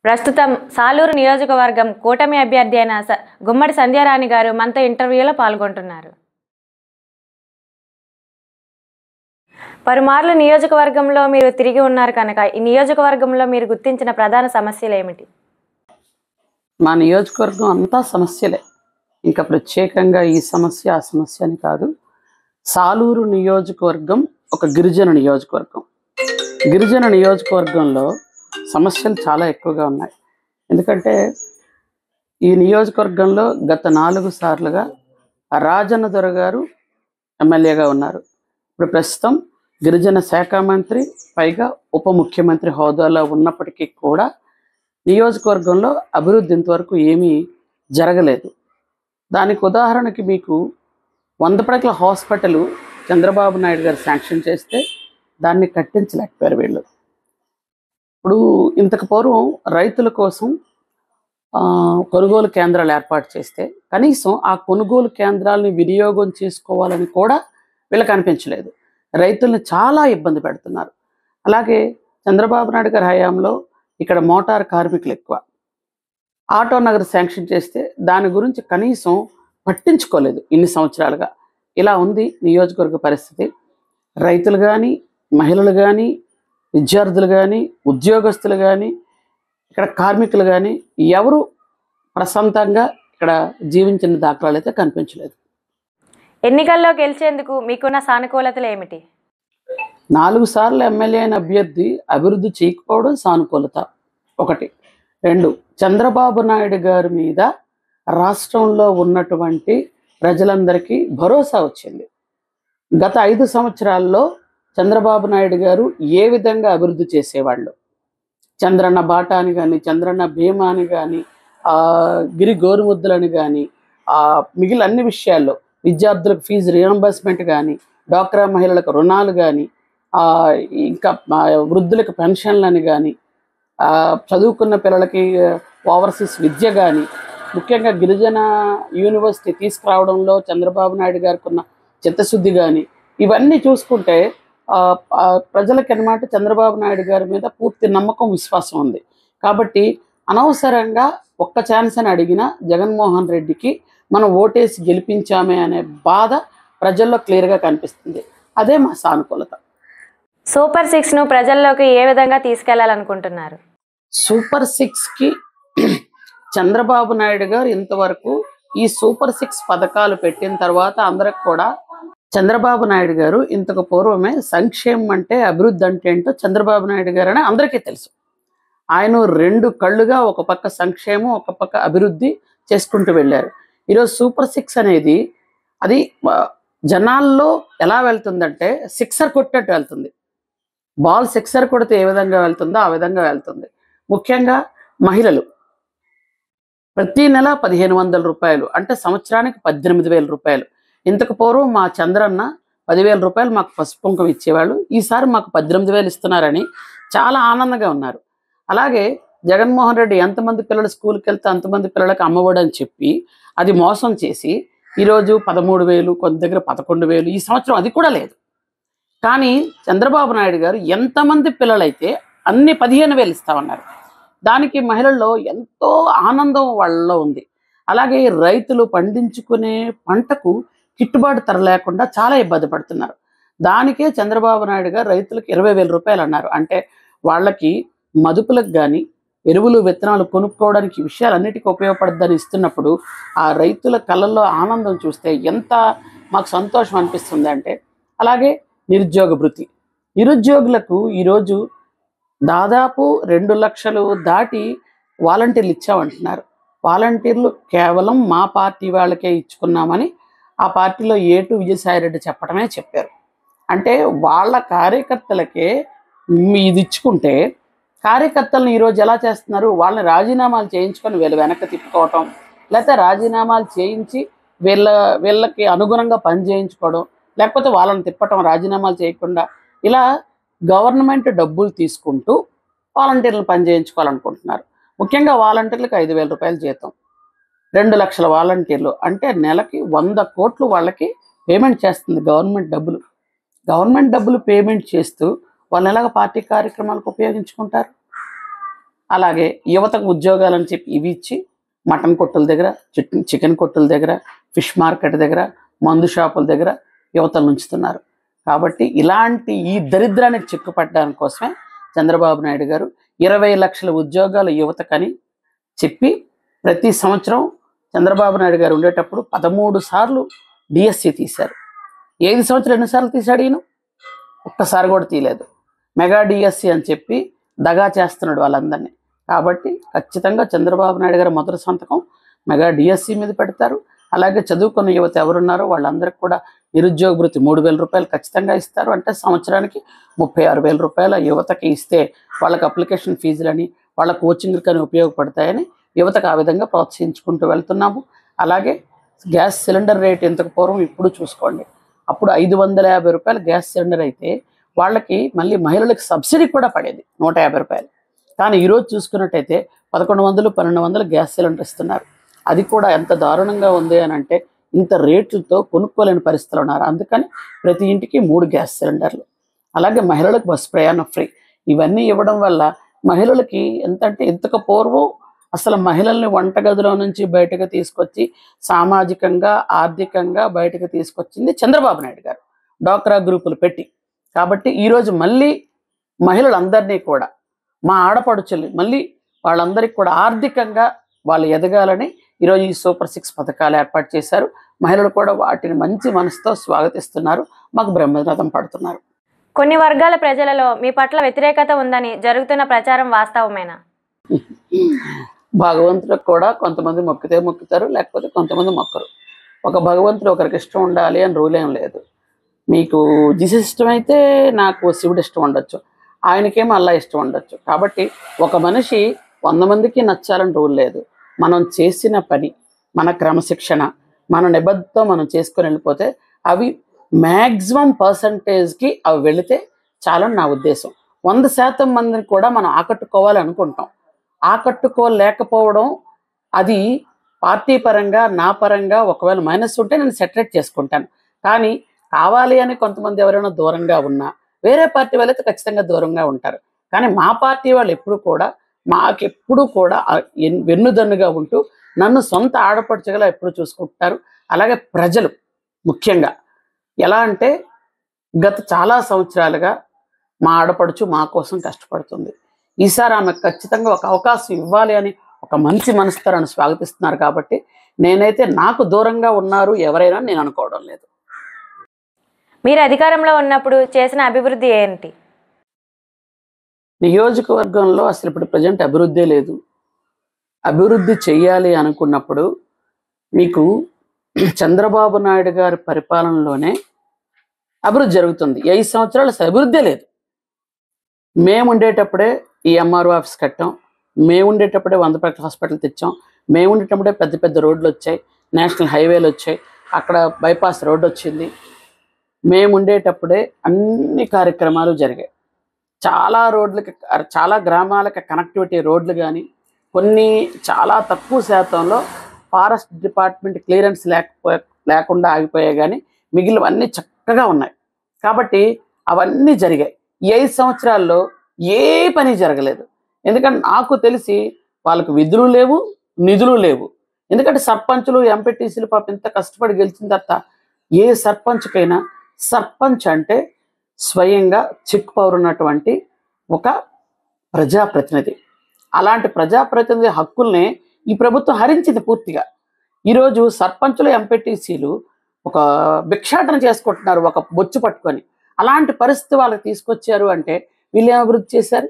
ప్రస్తుతం సాలూరు నియోజకవర్గం కూటమి అభ్యర్థి అయిన గుమ్మడి సంధ్యారాణి గారు మనతో ఇంటర్వ్యూలో పాల్గొంటున్నారు. పలుమార్లు నియోజకవర్గంలో మీరు తిరిగి ఉన్నారు కనుక ఈ నియోజకవర్గంలో మీరు గుర్తించిన ప్రధాన సమస్యలు ఏమిటి? మా నియోజకవర్గం అంతా సమస్యలే, ఇంకా ప్రత్యేకంగా ఈ సమస్య ఆ సమస్య అని కాదు. సాలూరు నియోజకవర్గం ఒక గిరిజన నియోజకవర్గం. గిరిజన నియోజకవర్గంలో సమస్యలు చాలా ఎక్కువగా ఉన్నాయి. ఎందుకంటే ఈ నియోజకవర్గంలో గత 4 సార్లుగా రాజన్న దొర గారు ఎమ్మెల్యేగా ఉన్నారు. ఇప్పుడు ప్రస్తుతం గిరిజన శాఖ మంత్రి, పైగా ఉప ముఖ్యమంత్రి హోదాలో ఉన్నప్పటికీ కూడా నియోజకవర్గంలో అభివృద్ధి ఇంతవరకు ఏమీ జరగలేదు. దానికి ఉదాహరణకి మీకు 100 పడకల హాస్పిటల్ చంద్రబాబు నాయుడు గారు శాంక్షన్ చేస్తే దాన్ని కట్టించలేకపోయారు వీళ్ళు. ఇప్పుడు ఇంతకు పూర్వం రైతుల కోసం కొనుగోలు కేంద్రాలు ఏర్పాటు చేస్తే కనీసం ఆ కొనుగోలు కేంద్రాలని వినియోగం చేసుకోవాలని కూడా వీళ్ళకి అనిపించలేదు. రైతుల్ని చాలా ఇబ్బంది పెడుతున్నారు. అలాగే చంద్రబాబు నాయుడు గారి హయాంలో ఇక్కడ మోటార్ కార్మికులు ఎక్కువ. ఆటో నగర్ శాంక్షన్ చేస్తే దాని గురించి కనీసం పట్టించుకోలేదు ఇన్ని సంవత్సరాలుగా. ఇలా ఉంది నియోజకవర్గ పరిస్థితి. రైతులు కానీ, మహిళలు కానీ, విద్యార్థులు కానీ, ఉద్యోగస్తులు కానీ, ఇక్కడ కార్మికులు కానీ ఎవరు ప్రశాంతంగా ఇక్కడ జీవించిన దాఖలాలు అయితే కనిపించలేదు. ఎన్నికల్లో గెలిచేందుకు మీకున్న సానుకూలతలు ఏమిటి? 4 సార్లు ఎమ్మెల్యే అయిన అభ్యర్థి అభివృద్ధి చేయకపోవడం సానుకూలత ఒకటి. 2, చంద్రబాబు నాయుడు గారి మీద రాష్ట్రంలో ఉన్నటువంటి ప్రజలందరికీ భరోసా వచ్చింది. గత 5 సంవత్సరాల్లో చంద్రబాబు నాయుడు గారు ఏ విధంగా అభివృద్ధి చేసేవాళ్ళు, చంద్రన్న బాటాని కానీ, చంద్రన్న భీమాని కానీ, గిరి గోరుముద్దలని కానీ, మిగిలిన అన్ని విషయాల్లో విద్యార్థులకు ఫీజు రియంబర్స్మెంట్ కానీ, డ్వాక్రా మహిళలకు రుణాలు కానీ, ఇంకా వృద్ధులకు పెన్షన్లని కానీ, చదువుకున్న పిల్లలకి ఓవర్సీస్ విద్య కానీ, ముఖ్యంగా గిరిజన యూనివర్సిటీ తీసుకురావడంలో చంద్రబాబు నాయుడు గారికి ఉన్న చిత్తశుద్ధి కానీ, ఇవన్నీ చూసుకుంటే ప్రజలకి అన్నమాట చంద్రబాబు నాయుడు గారి మీద పూర్తి నమ్మకం, విశ్వాసం ఉంది. కాబట్టి అనవసరంగా ఒక్క ఛాన్స్ అని అడిగిన జగన్మోహన్ రెడ్డికి మనం ఓటేసి గెలిపించామే అనే బాధ ప్రజల్లో క్లియర్గా కనిపిస్తుంది. అదే మా సానుకూలత. సూపర్ 6ను ప్రజల్లోకి ఏ విధంగా తీసుకెళ్లాలనుకుంటున్నారు? సూపర్ 6కి చంద్రబాబు నాయుడు గారు ఇంతవరకు ఈ సూపర్ 6 పథకాలు పెట్టిన తర్వాత అందరికి కూడా చంద్రబాబు నాయుడు గారు ఇంతకు పూర్వమే సంక్షేమం అంటే, అభివృద్ధి అంటే ఏంటో చంద్రబాబు నాయుడు గారు అని అందరికీ తెలుసు. ఆయన 2 కళ్ళుగా ఒక పక్క సంక్షేమం, ఒక పక్క అభివృద్ధి చేసుకుంటూ వెళ్ళారు. ఈరోజు సూపర్ 6 అనేది అది జనాల్లో ఎలా వెళ్తుందంటే సిక్సర్ కొట్టినట్టు వెళ్తుంది. బాల్ సిక్సర్ కొడితే ఏ విధంగా వెళ్తుందో ఆ విధంగా వెళ్తుంది. ముఖ్యంగా మహిళలు ప్రతి నెల 1500 రూపాయలు, అంటే సంవత్సరానికి 18,000 రూపాయలు. ఇంతకు పూర్వం మా చంద్రన్న 10,000 రూపాయలు మాకు పసుపు కుంకుమ ఇచ్చేవాళ్ళు. ఈసారి మాకు 18,000 ఇస్తున్నారని చాలా ఆనందంగా ఉన్నారు. అలాగే జగన్మోహన్ రెడ్డి ఎంతమంది పిల్లలు స్కూల్కి వెళ్తే అంతమంది పిల్లలకు అమ్మఒడి అని చెప్పి అది మోసం చేసి ఈరోజు 13,000, కొంత దగ్గర 11,000, ఈ సంవత్సరం అది కూడా లేదు. కానీ చంద్రబాబు నాయుడు గారు ఎంతమంది పిల్లలైతే అన్ని 15,000 ఇస్తామన్నారు. దానికి మహిళల్లో ఎంతో ఆనందం వాళ్ళలో ఉంది. అలాగే రైతులు పండించుకునే పంటకు గిట్టుబాటు ధర లేకుండా చాలా ఇబ్బంది పడుతున్నారు. దానికే చంద్రబాబు నాయుడు గారు రైతులకు 20,000 రూపాయలు అన్నారు. అంటే వాళ్ళకి మదుపులకు కానీ, ఎరువులు విత్తనాలు కొనుక్కోవడానికి విషయాలన్నిటికీ ఉపయోగపడద్దని ఇస్తున్నప్పుడు ఆ రైతుల కళ్ళల్లో ఆనందం చూస్తే ఎంత మాకు సంతోషం అనిపిస్తుంది అంటే. అలాగే నిరుద్యోగ భృతి, నిరుద్యోగులకు ఈరోజు దాదాపు 2 లక్షలు దాటి వాలంటీర్లు ఇచ్చామంటున్నారు. వాలంటీర్లు కేవలం మా పార్టీ వాళ్ళకే ఇచ్చుకున్నామని ఆ పార్టీలో ఏటు విజయసాయిరెడ్డి చెప్పారు. అంటే వాళ్ళ కార్యకర్తలకే ఇది ఇచ్చుకుంటే కార్యకర్తలను ఈరోజు ఎలా చేస్తున్నారు? వాళ్ళని రాజీనామాలు చేయించుకొని వీళ్ళు వెనక్కి తిప్పుకోవటం, లేకపోతే రాజీనామాలు చేయించి వీళ్ళకి అనుగుణంగా పని చేయించుకోవడం, లేకపోతే వాళ్ళని తిప్పటం రాజీనామాలు చేయకుండా. ఇలా గవర్నమెంట్ డబ్బులు తీసుకుంటూ వాలంటీర్లు పని చేయించుకోవాలనుకుంటున్నారు. ముఖ్యంగా వాలంటీర్లకు 5,000 రూపాయలు జీతం, 2 లక్షల వాలంటీర్లు అంటే నెలకి 100 కోట్లు వాళ్ళకి పేమెంట్ చేస్తుంది గవర్నమెంట్ డబ్బులు. గవర్నమెంట్ డబ్బులు పేమెంట్ చేస్తూ వాళ్ళు ఎలాగ పార్టీ కార్యక్రమాలకు ఉపయోగించుకుంటారు? అలాగే యువతకు ఉద్యోగాలని చెప్పి ఇవి ఇచ్చి మటన్ కొట్టుల దగ్గర, చికెన్ కొట్టుల దగ్గర, ఫిష్ మార్కెట్ దగ్గర, మందు షాపుల దగ్గర యువతలు ఉంచుతున్నారు. కాబట్టి ఇలాంటి ఈ దరిద్రానికి చిక్కుపట్టడానికి కోసమే చంద్రబాబు నాయుడు గారు 20 లక్షల ఉద్యోగాలు యువతకని చెప్పి ప్రతి సంవత్సరం చంద్రబాబు నాయుడు గారు ఉండేటప్పుడు 13 సార్లు డిఎస్సి తీశారు. 5 సంవత్సరాలు ఎన్నిసార్లు తీశాడు ఈయన? ఒక్కసారి కూడా తీయలేదు. మెగా డిఎస్సి అని చెప్పి దగా చేస్తున్నాడు వాళ్ళందరినీ. కాబట్టి ఖచ్చితంగా చంద్రబాబు నాయుడు గారు మొదటి సంతకం మెగా డిఎస్సి మీద పెడతారు. అలాగే చదువుకున్న యువత ఎవరున్నారో వాళ్ళందరికీ కూడా నిరుద్యోగ భృతి 3,000 రూపాయలు ఖచ్చితంగా ఇస్తారు. అంటే సంవత్సరానికి 36,000 రూపాయల యువతకి ఇస్తే వాళ్ళకి అప్లికేషన్ ఫీజులని, వాళ్ళ కోచింగ్లకని ఉపయోగపడతాయని యువతకు ఆ విధంగా ప్రోత్సహించుకుంటూ వెళ్తున్నాము. అలాగే గ్యాస్ సిలిండర్ రేట్ ఇంతకు పూర్వం ఇప్పుడు చూసుకోండి, అప్పుడు 550 రూపాయలు గ్యాస్ సిలిండర్ అయితే వాళ్ళకి మళ్ళీ మహిళలకు సబ్సిడీ కూడా పడేది 150 రూపాయలు. కానీ ఈరోజు చూసుకున్నట్టయితే 1100, 1200 గ్యాస్ సిలిండర్ ఇస్తున్నారు. అది కూడా ఎంత దారుణంగా ఉంది అని అంటే ఇంత రేట్లతో కొనుక్కోలేని పరిస్థితులు ఉన్నారు. అందుకని ప్రతి ఇంటికి 3 గ్యాస్ సిలిండర్లు. అలాగే మహిళలకు బస్ ప్రయాణం ఫ్రీ. ఇవన్నీ ఇవ్వడం వల్ల మహిళలకి ఎంతంటే ఇంతకు పూర్వం అసలు మహిళల్ని వంటగదిలో నుంచి బయటకు తీసుకొచ్చి సామాజికంగా, ఆర్థికంగా బయటకు తీసుకొచ్చింది చంద్రబాబు నాయుడు గారు డ్వాక్రా గ్రూపులు పెట్టి. కాబట్టి ఈరోజు మళ్ళీ మహిళలందరినీ కూడా, మా ఆడపడుచుల్ని మళ్ళీ వాళ్ళందరికీ కూడా ఆర్థికంగా వాళ్ళు ఎదగాలని ఈరోజు ఈ సూపర్ 6 పథకాలు ఏర్పాటు చేశారు. మహిళలు కూడా వాటిని మంచి మనసుతో స్వాగతిస్తున్నారు, మాకు బ్రహ్మరథం పడుతున్నారు. కొన్ని వర్గాల ప్రజలలో మీ పట్ల వ్యతిరేకత ఉందని జరుగుతున్న ప్రచారం వాస్తవమేనా? భగవంతుడికి కూడా కొంతమంది మొక్కితే మొక్కుతారు, లేకపోతే కొంతమంది మొక్కరు. ఒక భగవంతుడు ఒకరికి ఇష్టం ఉండాలి అని రూల్ ఏం లేదు. మీకు జీసస్ ఇష్టం అయితే నాకు శివుడు ఇష్టం ఉండొచ్చు, ఆయనకేమో అల్లా ఇష్టం ఉండొచ్చు. కాబట్టి ఒక మనిషి 100 మందికి నచ్చాలని రూల్ లేదు. మనం చేసిన పని, మన క్రమశిక్షణ, మన నిబద్ధతో మనం చేసుకొని వెళ్ళిపోతే అవి మ్యాక్సిమం పర్సంటేజ్కి అవి వెళితే చాలని నా ఉద్దేశం. 100% మందిని కూడా మనం ఆకట్టుకోవాలి అనుకుంటాం. ఆకట్టుకోలేకపోవడం అది పార్టీ పరంగా, నా పరంగా ఒకవేళ మైనస్ ఉంటే నేను సెటరేట్ చేసుకుంటాను. కానీ కావాలి అని కొంతమంది ఎవరైనా దూరంగా ఉన్నా, వేరే పార్టీ వాళ్ళైతే ఖచ్చితంగా దూరంగా ఉంటారు. కానీ మా పార్టీ వాళ్ళు ఎప్పుడు కూడా మాకెప్పుడు కూడా వెన్నుదన్నుగా ఉంటూ నన్ను సొంత ఆడపడుచుగా ఎప్పుడు చూసుకుంటారు. అలాగే ప్రజలు ముఖ్యంగా ఎలా అంటే గత చాలా సంవత్సరాలుగా మా ఆడపడుచు మా కోసం కష్టపడుతుంది. ఈసారి ఆమెకు ఖచ్చితంగా ఒక అవకాశం ఇవ్వాలి అని ఒక మంచి మనసుతో నన్ను స్వాగతిస్తున్నారు. కాబట్టి నేనైతే నాకు దూరంగా ఉన్నారు ఎవరైనా నేను అనుకోవడం లేదు. మీరు అధికారంలో ఉన్నప్పుడు చేసిన అభివృద్ధి ఏంటి? నియోజకవర్గంలో అసలు ఇప్పుడు ప్రజెంట్ అభివృద్ధి లేదు. అభివృద్ధి చెయ్యాలి అనుకున్నప్పుడు మీకు చంద్రబాబు నాయుడు గారి పరిపాలనలోనే అభివృద్ధి జరుగుతుంది. 5 సంవత్సరాలు అసలు అభివృద్ధి లేదు. మేము ఉండేటప్పుడే ఈ ఎంఆర్ఓ ఆఫీస్ కట్టాం, మేము ఉండేటప్పుడే 100 పడకల హాస్పిటల్ తెచ్చాం, మేము ఉండేటప్పుడే పెద్ద పెద్ద రోడ్లు వచ్చాయి, నేషనల్ హైవేలు వచ్చాయి, అక్కడ బైపాస్ రోడ్డు వచ్చింది. మేము ఉండేటప్పుడే అన్ని కార్యక్రమాలు జరిగాయి. చాలా రోడ్లకి, చాలా గ్రామాలకి కనెక్టివిటీ రోడ్లు కానీ, కొన్ని చాలా తక్కువ శాతంలో ఫారెస్ట్ డిపార్ట్మెంట్ క్లియరెన్స్ లేకుండా ఆగిపోయాయి. కానీ మిగిలినవన్నీ చక్కగా ఉన్నాయి. కాబట్టి అవన్నీ జరిగాయి. ఈ 5 సంవత్సరాల్లో ఏ పని జరగలేదు. ఎందుకంటే నాకు తెలిసి వాళ్ళకు విధులు లేవు, నిధులు లేవు. ఎందుకంటే సర్పంచులు, ఎంపీటీసీలు పాపం ఇంత కష్టపడి గెలిచిన తర్వాత ఏ సర్పంచ్కైనా, సర్పంచ్ అంటే స్వయంగా చెక్ పవర్ ఉన్నటువంటి ఒక ప్రజాప్రతినిధి. అలాంటి ప్రజాప్రతినిధి హక్కుల్ని ఈ ప్రభుత్వం హరించింది పూర్తిగా. ఈరోజు సర్పంచులు, ఎంపీటీసీలు ఒక భిక్షాటన చేసుకుంటున్నారు ఒక బొచ్చు పట్టుకొని. అలాంటి పరిస్థితి వాళ్ళకి తీసుకొచ్చారు అంటే వీళ్ళు ఏం అభివృద్ధి చేశారు?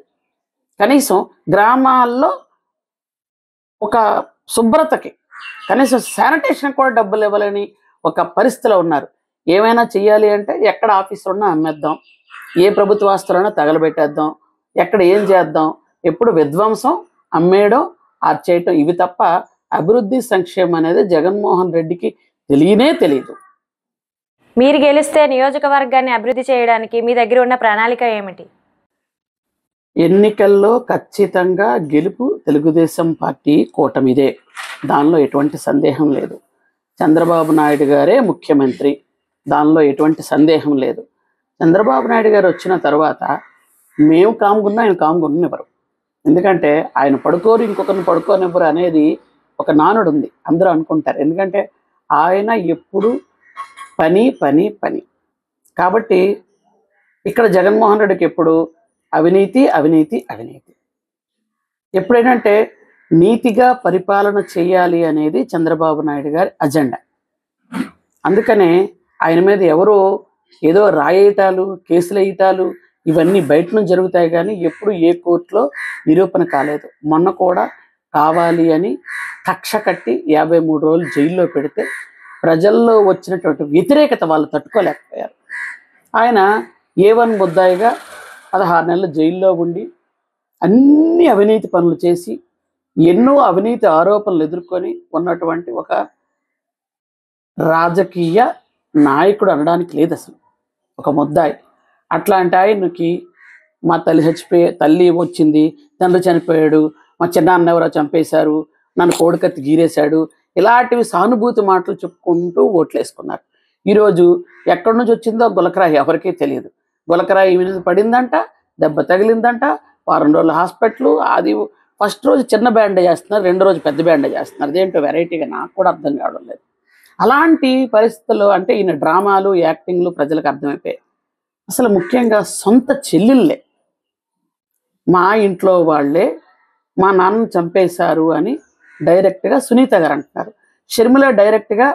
కనీసం గ్రామాల్లో ఒక శుభ్రతకి, కనీసం శానిటేషన్ కూడా డబ్బులు ఇవ్వాలని ఒక పరిస్థితిలో ఉన్నారు. ఏమైనా చెయ్యాలి అంటే ఎక్కడ ఆఫీసులు ఉన్నా అమ్మేద్దాం, ఏ ప్రభుత్వ ఆస్తులైనా తగలబెట్టేద్దాం, ఎక్కడ ఏం చేద్దాం, ఎప్పుడు విధ్వంసం, అమ్మేయడం, అది చేయటం, ఇవి తప్ప అభివృద్ధి, సంక్షేమం అనేది జగన్మోహన్ రెడ్డికి తెలియదు. మీరు గెలిస్తే నియోజకవర్గాన్ని అభివృద్ధి చేయడానికి మీ దగ్గర ఉన్న ప్రణాళిక ఏమిటి? ఎన్నికల్లో ఖచ్చితంగా గెలుపు తెలుగుదేశం పార్టీ కూటమిదే, దానిలో ఎటువంటి సందేహం లేదు. చంద్రబాబు నాయుడు గారే ముఖ్యమంత్రి, దానిలో ఎటువంటి సందేహం లేదు. చంద్రబాబు నాయుడు గారు వచ్చిన తర్వాత మేము కామ్గున్నా ఆయన కామ్గున్నెవరు. ఎందుకంటే ఆయన పడుకోరు ఇంకొకరిని పడుకోనివ్వరు అనేది ఒక నానుడు ఉంది, అందరూ అనుకుంటారు. ఎందుకంటే ఆయన ఎప్పుడు పని పని పని. కాబట్టి ఇక్కడ జగన్మోహన్ రెడ్డికి ఎప్పుడు అవినీతి అవినీతి అవినీతి. ఎప్పుడేంటంటే నీతిగా పరిపాలన చేయాలి అనేది చంద్రబాబు నాయుడు గారి అజెండా. అందుకనే ఆయన మీద ఎవరో ఏదో రాయేయటాలు, కేసులు వేయటాలు ఇవన్నీ బయట నుంచి జరుగుతాయి, కానీ ఎప్పుడు ఏ కోర్టులో నిరూపణ కాలేదు. మొన్న కూడా కావాలి అని కక్ష కట్టి 53 రోజులు జైల్లో పెడితే ప్రజల్లో వచ్చినటువంటి వ్యతిరేకత వాళ్ళు తట్టుకోలేకపోయారు. ఆయన A1 ముద్దాయిగా 16 నెలలు జైల్లో ఉండి అన్ని అవినీతి పనులు చేసి ఎన్నో అవినీతి ఆరోపణలు ఎదుర్కొని ఉన్నటువంటి ఒక రాజకీయ నాయకుడు అనడానికి లేదు అసలు, ఒక ముద్దాయి. అట్లాంటి ఆయనకి మా తల్లి వచ్చింది, తండ్రి చనిపోయాడు, మా చిన్నాన్న ఎవరో చంపేశారు, నన్ను కోడికత్తి గీరేశాడు, ఇలాంటివి సానుభూతి మాటలు చెప్పుకుంటూ ఓట్లు వేసుకున్నారు. ఈరోజు ఎక్కడి నుంచి వచ్చిందో గులకరాయి ఎవరికీ తెలియదు. గులకరాయి మీద పడిందంట, దెబ్బ తగిలిందంట, వారం రోజులు హాస్పిటల్. అది ఫస్ట్ రోజు చిన్న బ్యాండేజ్ చేస్తున్నారు, రెండో రోజు పెద్ద బ్యాండేజ్ చేస్తున్నారు. అదేంటో వెరైటీగా నాకు కూడా అర్థం కావడం లేదు. అలాంటి పరిస్థితుల్లో అంటే ఈయన డ్రామాలు యాక్టింగ్లు ప్రజలకు అర్థమైపోయాయి. అసలు ముఖ్యంగా సొంత చెల్లెళ్ళే, మా ఇంట్లో వాళ్ళే మా నాన్నను చంపేశారు అని డైరెక్ట్గా సునీత గారు అంటున్నారు. షర్మిల డైరెక్ట్గా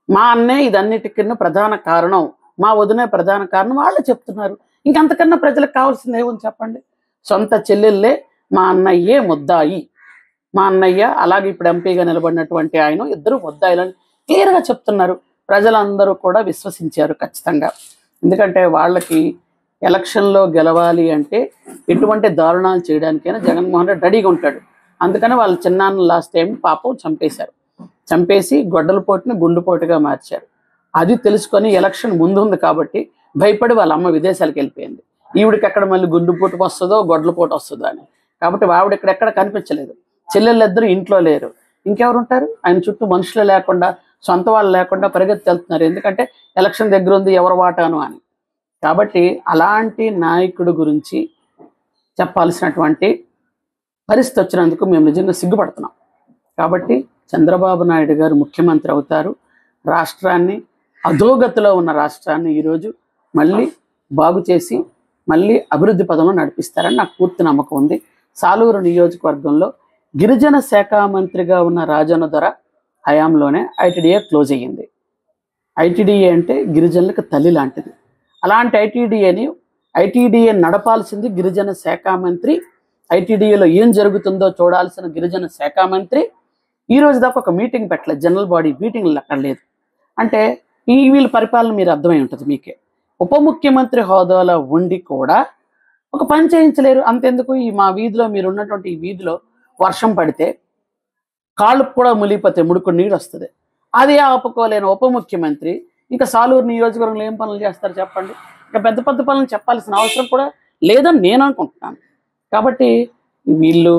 మా అన్నే ఇదన్నిటికీ ప్రధాన కారణం, మా వదినే ప్రధాన కారణం వాళ్ళు చెప్తున్నారు. ఇంకంతకన్నా ప్రజలకు కావాల్సింది ఏముంది చెప్పండి? సొంత చెల్లెళ్ళే మా అన్నయ్యే ముద్దాయి, మా అన్నయ్య అలాగే ఇప్పుడు ఎంపీగా నిలబడినటువంటి ఆయన ఇద్దరు ముద్దాయిలని క్లియర్గా చెప్తున్నారు. ప్రజలందరూ కూడా విశ్వసించారు ఖచ్చితంగా. ఎందుకంటే వాళ్ళకి ఎలక్షన్లో గెలవాలి అంటే ఎటువంటి దారుణాలు చేయడానికైనా జగన్మోహన్ రెడ్డి రెడీగా ఉంటాడు. అందుకని వాళ్ళ చిన్నాన్న లాస్ట్ టైం పాపం చంపేసి గొడ్డలపోటుని గుండుపోటుగా మార్చారు. అది తెలుసుకొని ఎలక్షన్ ముందు ఉంది కాబట్టి భయపడి వాళ్ళ అమ్మ విదేశాలకు వెళ్ళిపోయింది. ఈవిడికి ఎక్కడ మళ్ళీ గుండుపోటు వస్తుందో గొడ్డలపోటు వస్తుందో అని. కాబట్టి ఆవిడ ఎక్కడ కనిపించలేదు. చెల్లెళ్ళిద్దరూ ఇంట్లో లేరు, ఇంకెవరు ఉంటారు? ఆయన చుట్టూ మనుషులు లేకుండా, సొంత వాళ్ళు లేకుండా పరిగెత్తి వెళ్తున్నారు. ఎందుకంటే ఎలక్షన్ దగ్గర ఉంది, ఎవరు వాటాను అని. కాబట్టి అలాంటి నాయకుడు గురించి చెప్పాల్సినటువంటి పరిస్థితి వచ్చినందుకు మేము నిజంగా సిగ్గుపడుతున్నాం. కాబట్టి చంద్రబాబు నాయుడు గారు ముఖ్యమంత్రి అవుతారు. రాష్ట్రాన్ని, అధోగతిలో ఉన్న రాష్ట్రాన్ని ఈరోజు మళ్ళీ బాగు చేసి మళ్ళీ అభివృద్ధి పదంలో నడిపిస్తారని నాకు పూర్తి నమ్మకం ఉంది. సాలూరు నియోజకవర్గంలో గిరిజన శాఖ మంత్రిగా ఉన్న రాజన్న దొర హయాంలోనే ఐటీడీఏ క్లోజ్ అయ్యింది. ఐటీడీఏ అంటే గిరిజనులకు తల్లి లాంటిది. అలాంటి ఐటీడీఏ నడపాల్సింది గిరిజన శాఖ మంత్రి. ఐటీడీఏలో ఏం జరుగుతుందో చూడాల్సిన గిరిజన శాఖ మంత్రి ఈ రోజు దాకా ఒక మీటింగ్ పెట్టలేదు, జనరల్ బాడీ మీటింగ్లు అక్కడ లేదు. అంటే వీళ్ళ పరిపాలన మీరు అర్థమై ఉంటుంది మీకే. ఉప ముఖ్యమంత్రి హోదాలో ఉండి కూడా ఒక పని చేయించలేరు. అంతెందుకు, మా వీధిలో మీరు ఉన్నటువంటి ఈ వీధిలో వర్షం పడితే కాళ్ళకు కూడా మునిగిపోతే ముడుకు నీరు వస్తుంది. అది ఆపుకోలేని ఉప ముఖ్యమంత్రి ఇంకా సాలూరు నియోజకవర్గంలో ఏం పనులు చేస్తారు చెప్పండి? ఇంకా పెద్ద పెద్ద పనులు చెప్పాల్సిన అవసరం కూడా లేదని నేను అనుకుంటున్నాను. కాబట్టి వీళ్ళు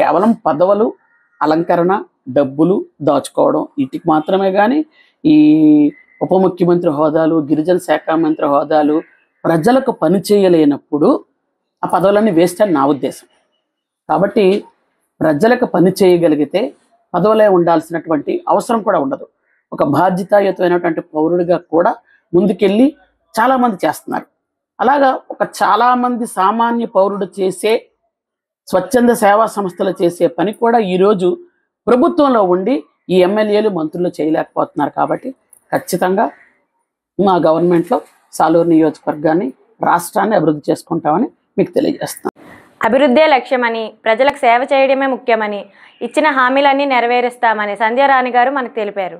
కేవలం పదవులు, అలంకరణ, డబ్బులు దాచుకోవడం వీటికి మాత్రమే కానీ ఈ ఉప ముఖ్యమంత్రి హోదాలు, గిరిజన శాఖ మంత్రి హోదాలు ప్రజలకు పని చేయలేనప్పుడు ఆ పదవులన్నీ వేస్ట్ అని నా ఉద్దేశం. కాబట్టి ప్రజలకు పని చేయగలిగితే పదవులే ఉండాల్సినటువంటి అవసరం కూడా ఉండదు. ఒక బాధ్యతాయుతమైనటువంటి పౌరుడిగా కూడా ముందుకెళ్ళి చాలామంది చేస్తున్నారు. అలాగా ఒక చాలామంది సామాన్య పౌరుడు చేసే స్వచ్ఛంద సేవా సంస్థలు చేసే పని కూడా ఈరోజు ప్రభుత్వంలో ఉండి ఈ ఎమ్మెల్యేలు, మంత్రులు చేయలేకపోతున్నారు. కాబట్టి ఖచ్చితంగా మా గవర్నమెంట్లో సాలూరు నియోజకవర్గాన్ని, రాష్ట్రాన్ని అభివృద్ధి చేసుకుంటామని మీకు తెలియజేస్తున్నాను. అభివృద్ధే లక్ష్యమని, ప్రజలకు సేవ చేయడమే ముఖ్యమని, ఇచ్చిన హామీలన్నీ నెరవేరుస్తామని సంధ్యారాణి గారు మనకు తెలిపారు.